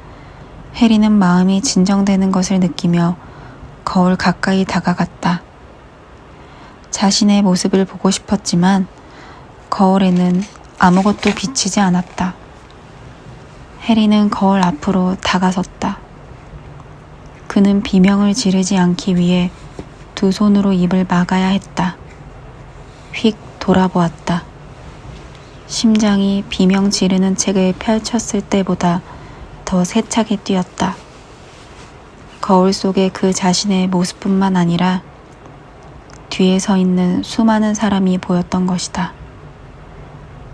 해리는 마음이 진정되는 것을 느끼며 거울 가까이 다가갔다. 자신의 모습을 보고 싶었지만 거울에는 아무것도 비치지 않았다. 해리는 거울 앞으로 다가섰다. 그는 비명을 지르지 않기 위해 두 손으로 입을 막아야 했다. 휙 돌아보았다. 심장이 비명 지르는 책을 펼쳤을 때보다 더 세차게 뛰었다. 거울 속에 그 자신의 모습뿐만 아니라 뒤에 서 있는 수많은 사람이 보였던 것이다.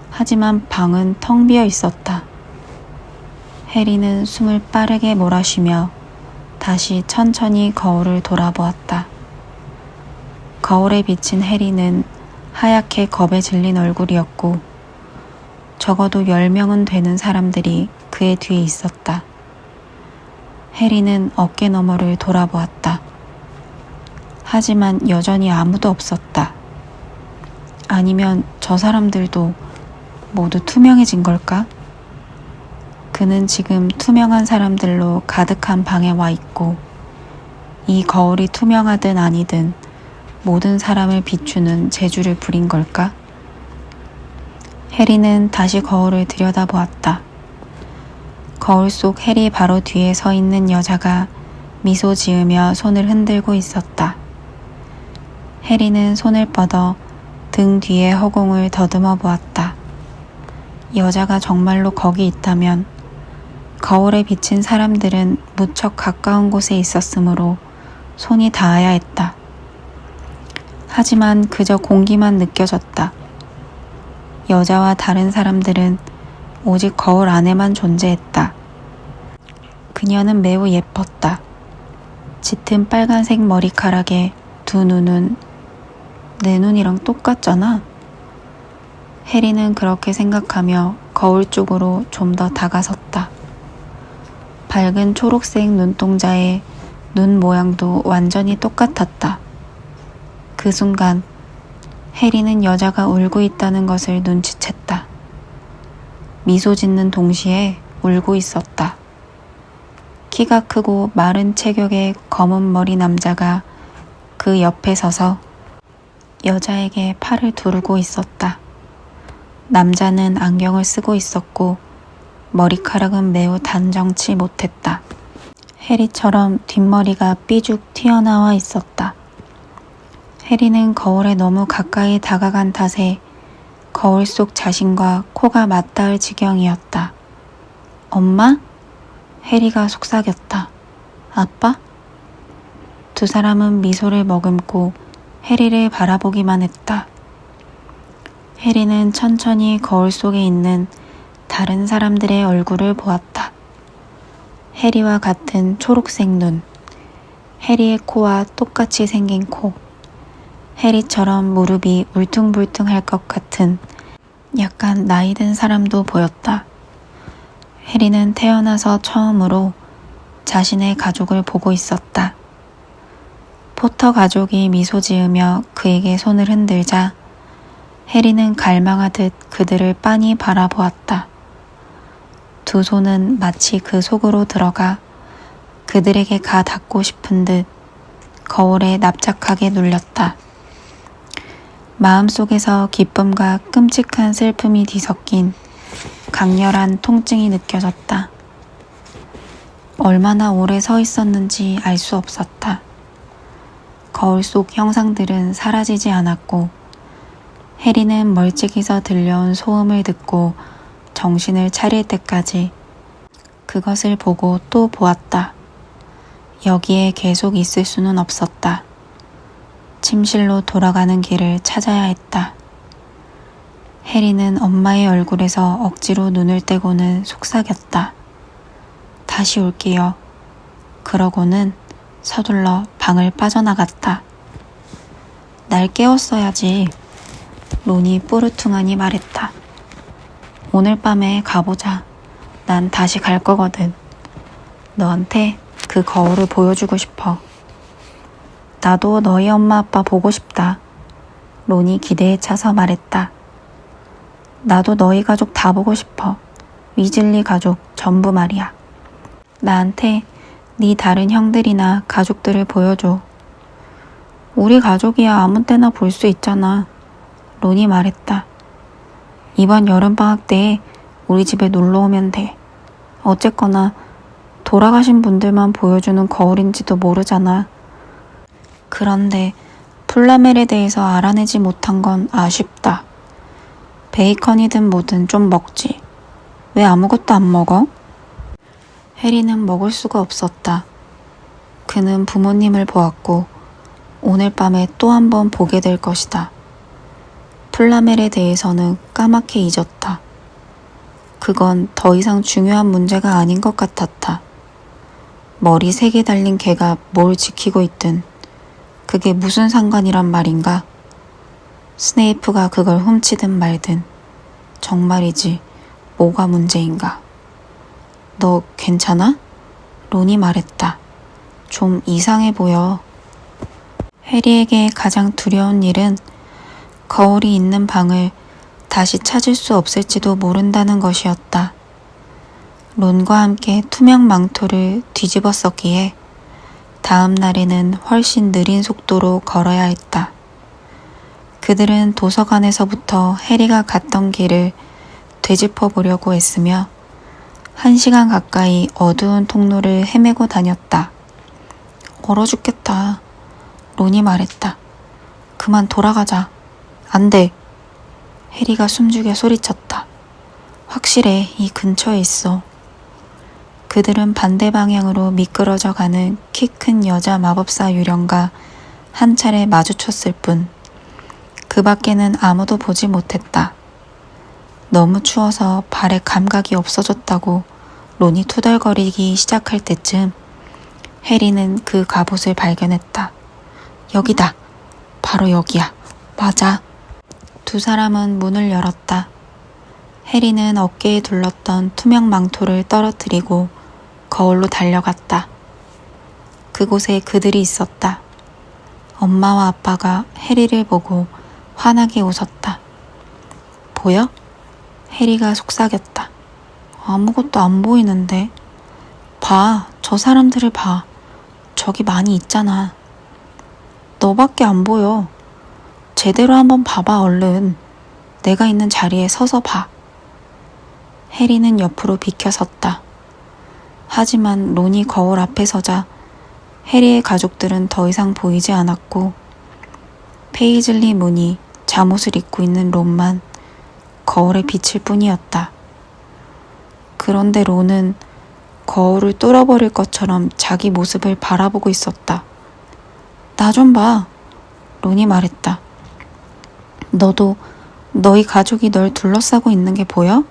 하지만 방은 텅 비어 있었다. 해리는 숨을 빠르게 몰아쉬며 다시 천천히 거울을 돌아보았다. 거울에 비친 해리는 하얗게 겁에 질린 얼굴이었고 적어도 10명은 되는 사람들이 그의 뒤에 있었다. 해리는 어깨 너머를 돌아보았다. 하지만 여전히 아무도 없었다. 아니면 저 사람들도 모두 투명해진 걸까? 그는 지금 투명한 사람들로 가득한 방에 와 있고 이 거울이 투명하든 아니든 모든 사람을 비추는 재주를 부린 걸까? 해리는 다시 거울을 들여다보았다. 거울 속 해리 바로 뒤에 서 있는 여자가 미소 지으며 손을 흔들고 있었다. 해리는 손을 뻗어 등 뒤의 허공을 더듬어 보았다. 여자가 정말로 거기 있다면 거울에 비친 사람들은 무척 가까운 곳에 있었으므로 손이 닿아야 했다. 하지만 그저 공기만 느껴졌다. 여자와 다른 사람들은 오직 거울 안에만 존재했다. 그녀는 매우 예뻤다. 짙은 빨간색 머리카락에 두 눈은 내 눈이랑 똑같잖아. 해리는 그렇게 생각하며 거울 쪽으로 좀 더 다가섰다. 밝은 초록색 눈동자에 눈 모양도 완전히 똑같았다. 그 순간 해리는 여자가 울고 있다는 것을 눈치챘다. 미소 짓는 동시에 울고 있었다. 키가 크고 마른 체격의 검은 머리 남자가 그 옆에 서서 여자에게 팔을 두르고 있었다. 남자는 안경을 쓰고 있었고 머리카락은 매우 단정치 못했다. 해리처럼 뒷머리가 삐죽 튀어나와 있었다. 해리는 거울에 너무 가까이 다가간 탓에 거울 속 자신과 코가 맞닿을 지경이었다. 엄마? 해리가 속삭였다. 아빠? 두 사람은 미소를 머금고 해리를 바라보기만 했다. 해리는 천천히 거울 속에 있는 다른 사람들의 얼굴을 보았다. 해리와 같은 초록색 눈, 해리의 코와 똑같이 생긴 코, 해리처럼 무릎이 울퉁불퉁할 것 같은 약간 나이 든 사람도 보였다. 해리는 태어나서 처음으로 자신의 가족을 보고 있었다. 포터 가족이 미소 지으며 그에게 손을 흔들자 해리는 갈망하듯 그들을 빤히 바라보았다. 두 손은 마치 그 속으로 들어가 그들에게 가 닿고 싶은 듯 거울에 납작하게 눌렸다. 마음속에서 기쁨과 끔찍한 슬픔이 뒤섞인 강렬한 통증이 느껴졌다. 얼마나 오래 서 있었는지 알 수 없었다. 거울 속 형상들은 사라지지 않았고 해리는 멀찍이서 들려온 소음을 듣고 정신을 차릴 때까지 그것을 보고 또 보았다. 여기에 계속 있을 수는 없었다. 침실로 돌아가는 길을 찾아야 했다. 해리는 엄마의 얼굴에서 억지로 눈을 떼고는 속삭였다. 다시 올게요. 그러고는 서둘러 방을 빠져나갔다. 날 깨웠어야지. 론이 뿌르퉁하니 말했다. 오늘 밤에 가보자. 난 다시 갈 거거든. 너한테 그 거울을 보여주고 싶어. 나도 너희 엄마 아빠 보고 싶다. 론이 기대에 차서 말했다. 나도 너희 가족 다 보고 싶어. 위즐리 가족 전부 말이야. 나한테 네 다른 형들이나 가족들을 보여줘. 우리 가족이야 아무 때나 볼 수 있잖아. 론이 말했다. 이번 여름방학 때에 우리 집에 놀러 오면 돼. 어쨌거나 돌아가신 분들만 보여주는 거울인지도 모르잖아. 그런데 플라멜에 대해서 알아내지 못한 건 아쉽다. 베이컨이든 뭐든 좀 먹지. 왜 아무것도 안 먹어? 해리는 먹을 수가 없었다. 그는 부모님을 보았고 오늘 밤에 또 한 번 보게 될 것이다. 플라멜에 대해서는 까맣게 잊었다. 그건 더 이상 중요한 문제가 아닌 것 같았다. 머리 3개 달린 개가 뭘 지키고 있든 그게 무슨 상관이란 말인가? 스네이프가 그걸 훔치든 말든 정말이지 뭐가 문제인가? 너 괜찮아? 론이 말했다. 좀 이상해 보여. 해리에게 가장 두려운 일은 거울이 있는 방을 다시 찾을 수 없을지도 모른다는 것이었다. 론과 함께 투명 망토를 뒤집어 썼기에 다음 날에는 훨씬 느린 속도로 걸어야 했다. 그들은 도서관에서부터 해리가 갔던 길을 되짚어 보려고 애쓰며 1시간 가까이 어두운 통로를 헤매고 다녔다. 얼어 죽겠다. 론이 말했다. 그만 돌아가자. 안 돼. 해리가 숨죽여 소리쳤다. 확실해. 이 근처에 있어. 그들은 반대 방향으로 미끄러져 가는 키 큰 여자 마법사 유령과 한 차례 마주쳤을 뿐 그 밖에는 아무도 보지 못했다. 너무 추워서 발에 감각이 없어졌다고 론이 투덜거리기 시작할 때쯤 해리는 그 갑옷을 발견했다. 여기다. 바로 여기야. 맞아. 두 사람은 문을 열었다. 해리는 어깨에 둘렀던 투명 망토를 떨어뜨리고 거울로 달려갔다. 그곳에 그들이 있었다. 엄마와 아빠가 해리를 보고 환하게 웃었다. 보여? 해리가 속삭였다. 아무것도 안 보이는데. 봐, 저 사람들을 봐. 저기 많이 있잖아. 너밖에 안 보여. 제대로 한번 봐봐 얼른. 내가 있는 자리에 서서 봐. 해리는 옆으로 비켜섰다. 하지만 론이 거울 앞에 서자 해리의 가족들은 더 이상 보이지 않았고 페이즐리 문이 잠옷을 입고 있는 론만 거울에 비칠 뿐이었다. 그런데 론은 거울을 뚫어버릴 것처럼 자기 모습을 바라보고 있었다. 나 좀 봐. 론이 말했다. 너도 너희 가족이 널 둘러싸고 있는 게 보여?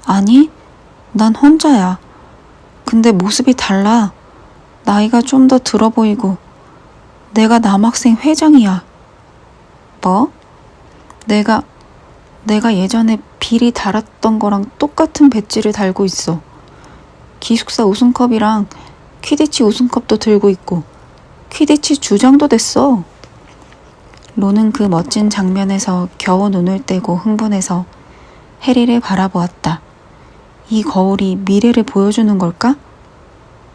아니, 난 혼자야. 근데 모습이 달라. 나이가 좀 더 들어 보이고 내가 남학생 회장이야. 뭐? 내가 예전에 빌이 달았던 거랑 똑같은 배지를 달고 있어. 기숙사 우승컵이랑 퀴디치 우승컵도 들고 있고 퀴디치 주장도 됐어. 론은 그 멋진 장면에서 겨우 눈을 떼고 흥분해서 해리를 바라보았다. 이 거울이 미래를 보여주는 걸까?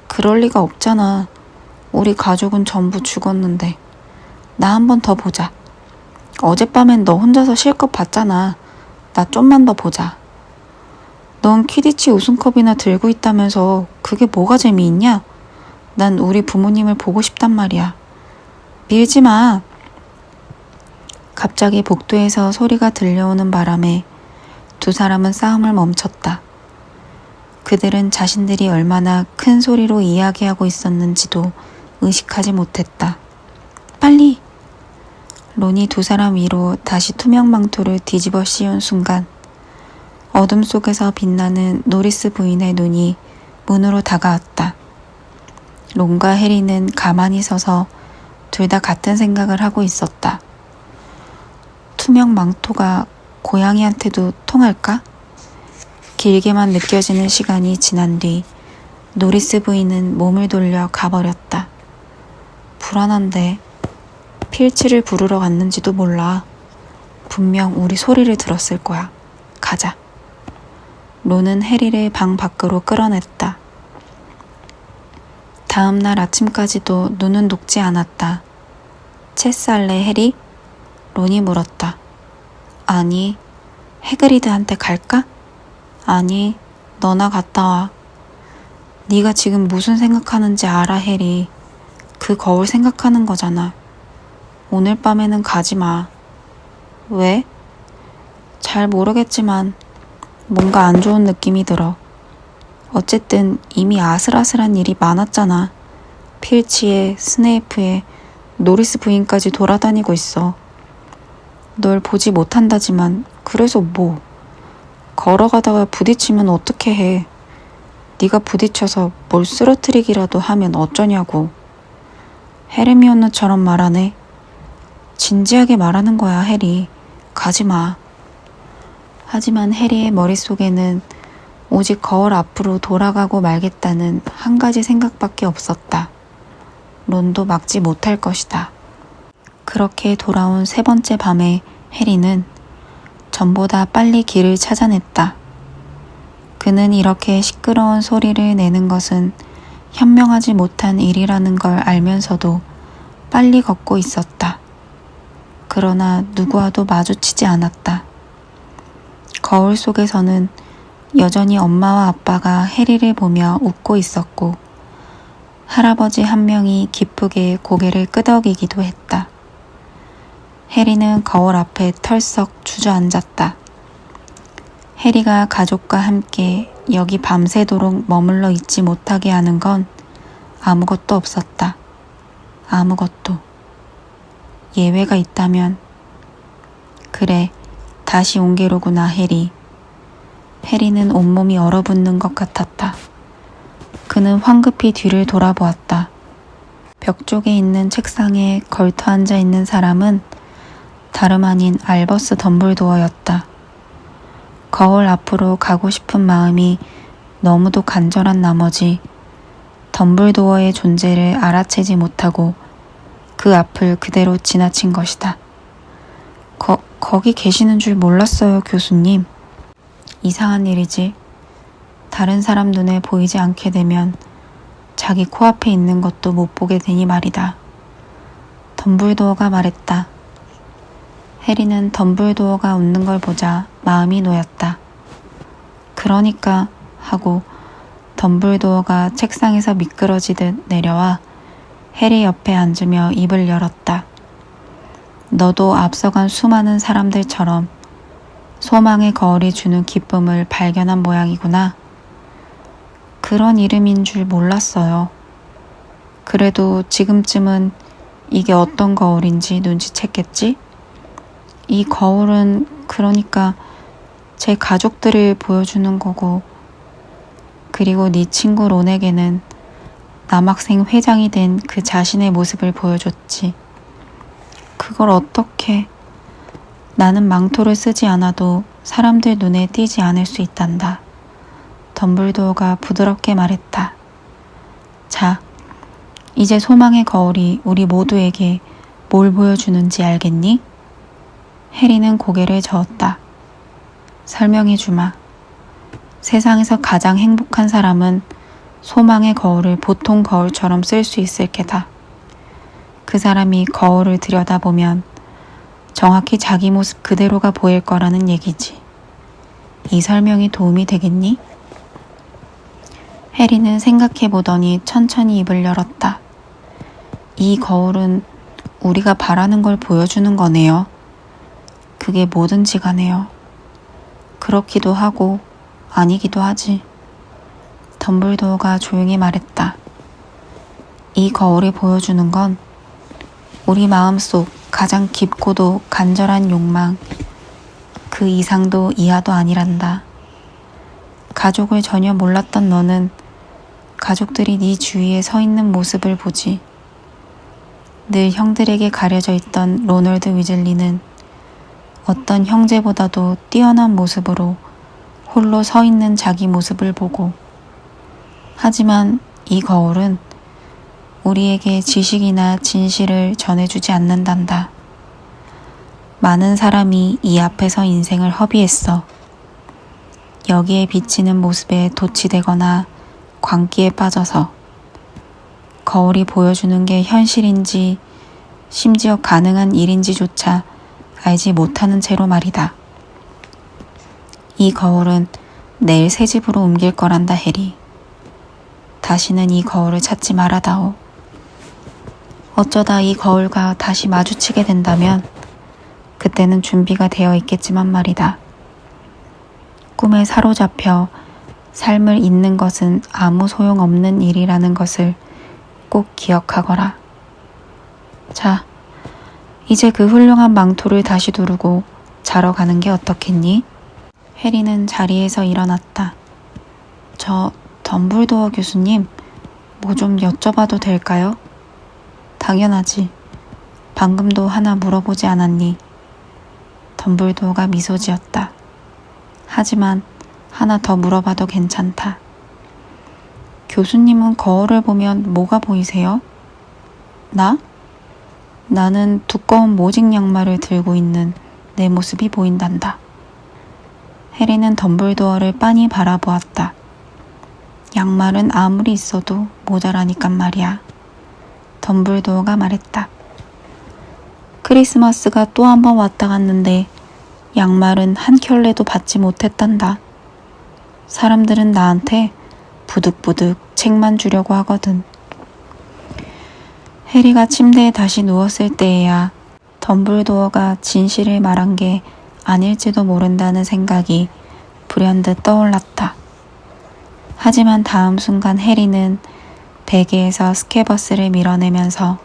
그럴 리가 없잖아. 우리 가족은 전부 죽었는데. 나 한 번 더 보자. 어젯밤엔 너 혼자서 실컷 봤잖아. 나 좀만 더 보자. 넌 퀴디치 우승컵이나 들고 있다면서 그게 뭐가 재미있냐? 난 우리 부모님을 보고 싶단 말이야. 밀지 마. 갑자기 복도에서 소리가 들려오는 바람에 두 사람은 싸움을 멈췄다. 그들은 자신들이 얼마나 큰 소리로 이야기하고 있었는지도 의식하지 못했다. 빨리! 론이 두 사람 위로 다시 투명 망토를 뒤집어 씌운 순간 어둠 속에서 빛나는 노리스 부인의 눈이 문으로 다가왔다. 론과 해리는 가만히 서서 둘 다 같은 생각을 하고 있었다. 투명 망토가 고양이한테도 통할까? 길게만 느껴지는 시간이 지난 뒤 노리스 부인은 몸을 돌려 가버렸다. 불안한데 필치를 부르러 갔는지도 몰라. 분명 우리 소리를 들었을 거야. 가자. 론은 해리를 방 밖으로 끌어냈다. 다음 날 아침까지도 눈은 녹지 않았다. 체스 할래, 해리? 론이 물었다. 아니, 해그리드한테 갈까? 아니, 너나 갔다 와. 네가 지금 무슨 생각하는지 알아, 해리. 그 거울 생각하는 거잖아. 오늘 밤에는 가지 마. 왜? 잘 모르겠지만 뭔가 안 좋은 느낌이 들어. 어쨌든 이미 아슬아슬한 일이 많았잖아. 필치에, 스네이프에, 노리스 부인까지 돌아다니고 있어. 널 보지 못한다지만 그래서 뭐. 걸어가다가 부딪히면 어떻게 해. 네가 부딪혀서 뭘 쓰러뜨리기라도 하면 어쩌냐고. 헤르미온느처럼 말하네. 진지하게 말하는 거야, 해리. 가지 마. 하지만 해리의 머릿속에는 오직 거울 앞으로 돌아가고 말겠다는 한 가지 생각밖에 없었다. 론도 막지 못할 것이다. 그렇게 돌아온 세 번째 밤에 해리는 전보다 빨리 길을 찾아냈다. 그는 이렇게 시끄러운 소리를 내는 것은 현명하지 못한 일이라는 걸 알면서도 빨리 걷고 있었다. 그러나 누구와도 마주치지 않았다. 거울 속에서는 여전히 엄마와 아빠가 해리를 보며 웃고 있었고 할아버지 한 명이 기쁘게 고개를 끄덕이기도 했다. 해리는 거울 앞에 털썩 주저앉았다. 해리가 가족과 함께 여기 밤새도록 머물러 있지 못하게 하는 건 아무것도 없었다. 아무것도. 예외가 있다면 그래, 다시 온게로구나, 해리. 해리는 온몸이 얼어붙는 것 같았다. 그는 황급히 뒤를 돌아보았다. 벽 쪽에 있는 책상에 걸터 앉아 있는 사람은 다름 아닌 알버스 덤블도어였다. 거울 앞으로 가고 싶은 마음이 너무도 간절한 나머지 덤블도어의 존재를 알아채지 못하고 그 앞을 그대로 지나친 것이다. 거기 계시는 줄 몰랐어요, 교수님. 이상한 일이지. 다른 사람 눈에 보이지 않게 되면 자기 코앞에 있는 것도 못 보게 되니 말이다. 덤블도어가 말했다. 해리는 덤블도어가 웃는 걸 보자 마음이 놓였다. 그러니까 하고 덤블도어가 책상에서 미끄러지듯 내려와 해리 옆에 앉으며 입을 열었다. 너도 앞서간 수많은 사람들처럼 소망의 거울이 주는 기쁨을 발견한 모양이구나. 그런 이름인 줄 몰랐어요. 그래도 지금쯤은 이게 어떤 거울인지 눈치챘겠지? 이 거울은 그러니까 제 가족들을 보여주는 거고, 그리고 네 친구 론에게는 남학생 회장이 된 그 자신의 모습을 보여줬지. 그걸 어떻게... 나는 망토를 쓰지 않아도 사람들 눈에 띄지 않을 수 있단다. 덤블도어가 부드럽게 말했다. 자, 이제 소망의 거울이 우리 모두에게 뭘 보여주는지 알겠니? 해리는 고개를 저었다. 설명해 주마. 세상에서 가장 행복한 사람은 소망의 거울을 보통 거울처럼 쓸 수 있을 게다. 그 사람이 거울을 들여다보면 정확히 자기 모습 그대로가 보일 거라는 얘기지. 이 설명이 도움이 되겠니? 해리는 생각해 보더니 천천히 입을 열었다. 이 거울은 우리가 바라는 걸 보여주는 거네요. 그게 뭐든지 가네요. 그렇기도 하고 아니기도 하지. 덤블도어가 조용히 말했다. 이 거울이 보여주는 건 우리 마음속 가장 깊고도 간절한 욕망, 그 이상도 이하도 아니란다. 가족을 전혀 몰랐던 너는 가족들이 네 주위에 서 있는 모습을 보지. 늘 형들에게 가려져 있던 로널드 위즐리는 어떤 형제보다도 뛰어난 모습으로 홀로 서 있는 자기 모습을 보고, 하지만 이 거울은 우리에게 지식이나 진실을 전해주지 않는단다. 많은 사람이 이 앞에서 인생을 허비했어. 여기에 비치는 모습에 도취되거나 광기에 빠져서 거울이 보여주는 게 현실인지 심지어 가능한 일인지조차 알지 못하는 채로 말이다. 이 거울은 내일 새 집으로 옮길 거란다, 해리. 다시는 이 거울을 찾지 말아다오. 어쩌다 이 거울과 다시 마주치게 된다면 그때는 준비가 되어 있겠지만 말이다. 꿈에 사로잡혀 삶을 잇는 것은 아무 소용없는 일이라는 것을 꼭 기억하거라. 자, 이제 그 훌륭한 망토를 다시 두르고 자러 가는 게 어떻겠니? 해리는 자리에서 일어났다. 저 덤블도어 교수님, 뭐 좀 여쭤봐도 될까요? 당연하지. 방금도 하나 물어보지 않았니? 덤블도어가 미소 지었다. 하지만 하나 더 물어봐도 괜찮다. 교수님은 거울을 보면 뭐가 보이세요? 나? 나는 두꺼운 모직 양말을 들고 있는 내 모습이 보인단다. 해리는 덤블도어를 빤히 바라보았다. 양말은 아무리 있어도 모자라니깐 말이야. 덤블도어가 말했다. 크리스마스가 또 한 번 왔다 갔는데 양말은 한 켤레도 받지 못했단다. 사람들은 나한테 부득부득 책만 주려고 하거든. 해리가 침대에 다시 누웠을 때에야 덤블도어가 진실을 말한 게 아닐지도 모른다는 생각이 불현듯 떠올랐다. 하지만 다음 순간 해리는 베개에서 스케버스를 밀어내면서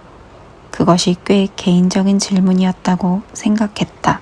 그것이 꽤 개인적인 질문이었다고 생각했다.